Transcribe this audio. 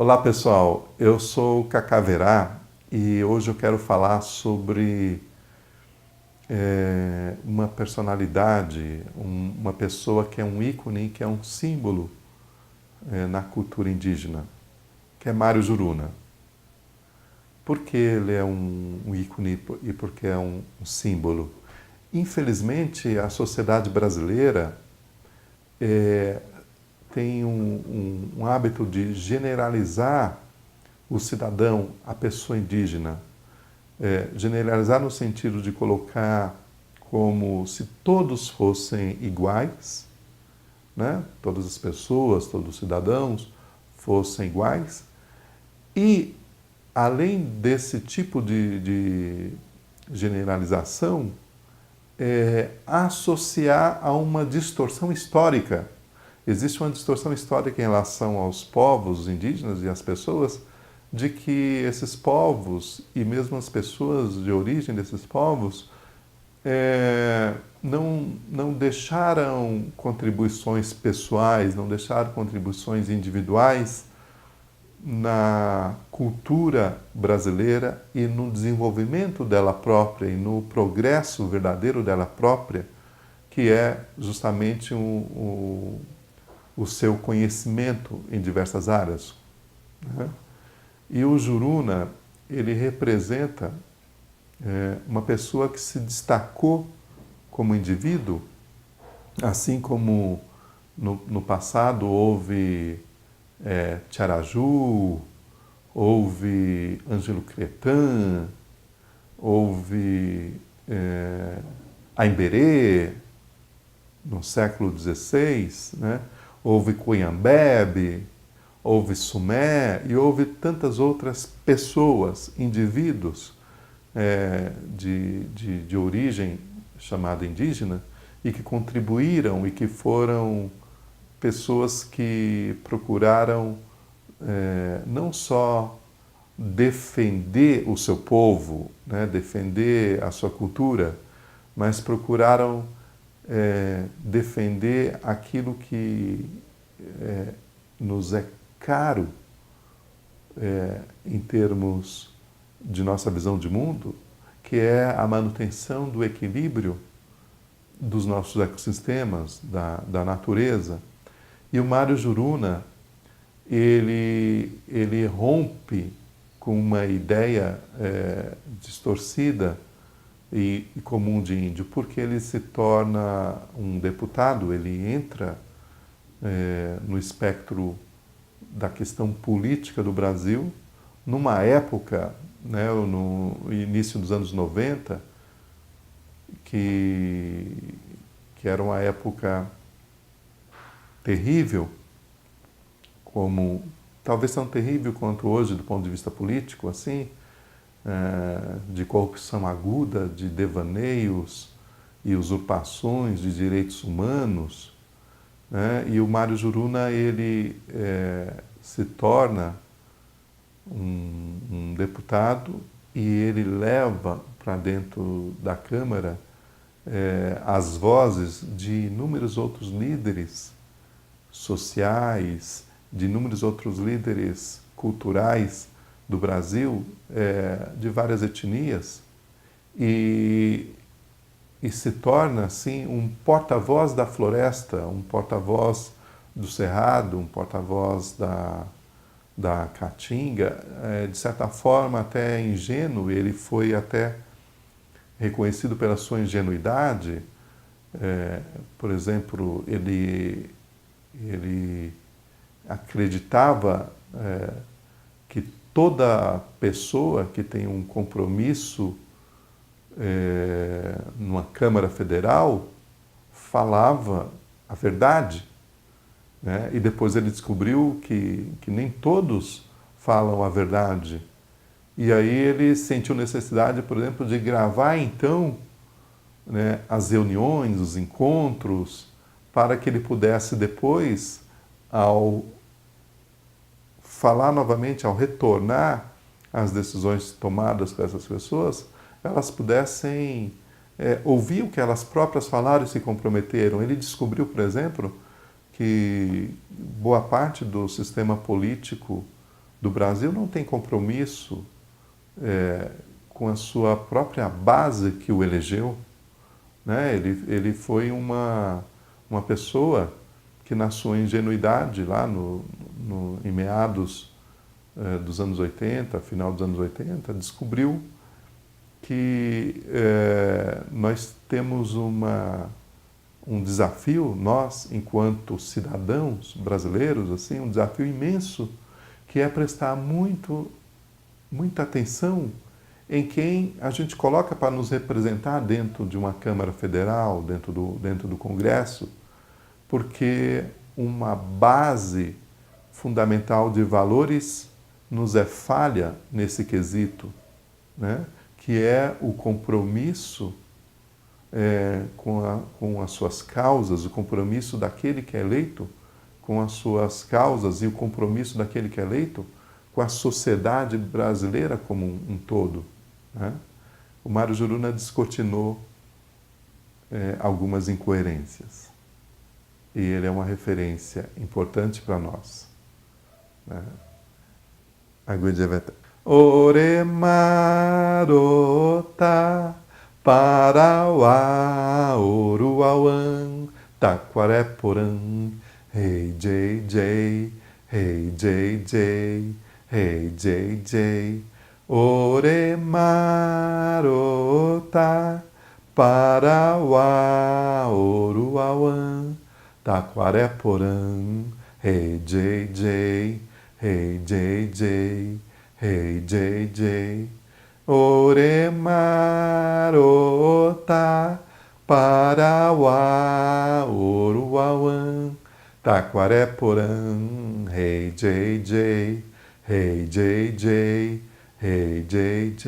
Olá pessoal, eu sou o Cacá Verá e hoje eu quero falar sobre uma personalidade, uma pessoa que é um ícone, que é um símbolo na cultura indígena, que é Mário Juruna. Por que ele é um ícone e por que é um símbolo? Infelizmente, a sociedade brasileira tem um hábito de generalizar o cidadão, a pessoa indígena. Generalizar no sentido de colocar como se todos fossem iguais, né? Todas as pessoas, todos os cidadãos fossem iguais. E, além desse tipo de generalização, associar a uma distorção histórica. Existe uma distorção histórica em relação aos povos indígenas e às pessoas, de que esses povos e mesmo as pessoas de origem desses povos não deixaram contribuições pessoais, não deixaram contribuições individuais na cultura brasileira e no desenvolvimento dela própria e no progresso verdadeiro dela própria, que é justamente o seu conhecimento em diversas áreas, né? E o Juruna, ele representa uma pessoa que se destacou como indivíduo, assim como no passado houve Tiaraju, houve Ângelo Cretan, houve Aimberê, no século XVI, né? Houve Cunhambebe, houve Sumé e houve tantas outras pessoas, indivíduos de origem chamada indígena e que contribuíram e que foram pessoas que procuraram não só defender o seu povo, né, defender a sua cultura, mas procuraram defender aquilo que nos é caro em termos de nossa visão de mundo, que é a manutenção do equilíbrio dos nossos ecossistemas, da natureza. E o Mário Juruna, ele rompe com uma ideia distorcida e comum de índio, porque ele se torna um deputado, ele entra no espectro da questão política do Brasil, numa época, né, no início dos anos 90, que era uma época terrível, como talvez tão terrível quanto hoje do ponto de vista político, assim, de corrupção aguda, de devaneios e usurpações de direitos humanos, né? E o Mário Juruna, ele se torna um deputado e ele leva para dentro da Câmara as vozes de inúmeros outros líderes sociais, de inúmeros outros líderes culturais do Brasil, de várias etnias, e se torna, assim, um porta-voz da floresta, um porta-voz do cerrado, um porta-voz da caatinga, de certa forma até ingênuo. Ele foi até reconhecido pela sua ingenuidade. Por exemplo, ele acreditava que toda pessoa que tem um compromisso numa Câmara Federal falava a verdade, né? E depois ele descobriu que nem todos falam a verdade. E aí ele sentiu necessidade, por exemplo, de gravar então, né, as reuniões, os encontros, para que ele pudesse depois, ao falar novamente, ao retornar às decisões tomadas por essas pessoas, elas pudessem ouvir o que elas próprias falaram e se comprometeram. Ele descobriu, por exemplo, que boa parte do sistema político do Brasil não tem compromisso com a sua própria base que o elegeu, né? Ele foi uma pessoa que, na sua ingenuidade, lá em meados dos anos 80, final dos anos 80, descobriu que nós temos um desafio, nós, enquanto cidadãos brasileiros, assim, um desafio imenso, que é prestar muita atenção em quem a gente coloca para nos representar dentro de uma Câmara Federal, dentro do Congresso, porque uma base fundamental de valores nos é falha nesse quesito, né? Que é o compromisso com as suas causas, o compromisso daquele que é eleito com as suas causas e o compromisso daquele que é eleito com a sociedade brasileira como um todo, né? O Mário Juruna descortinou algumas incoerências e ele é uma referência importante para nós, né? Agudjeveta. Ore marota Parauá, Oruauã, Taquareporã, Hey JJ, Hey JJ, Hey JJ, Ore marota Parauá, Oruauã, Taquareporã, Hey JJ, Hey JJ, Hey JJ, Ore marota Parauá, Oruauã, Taquareporã, Hey JJ, Hey JJ, Hey JJ.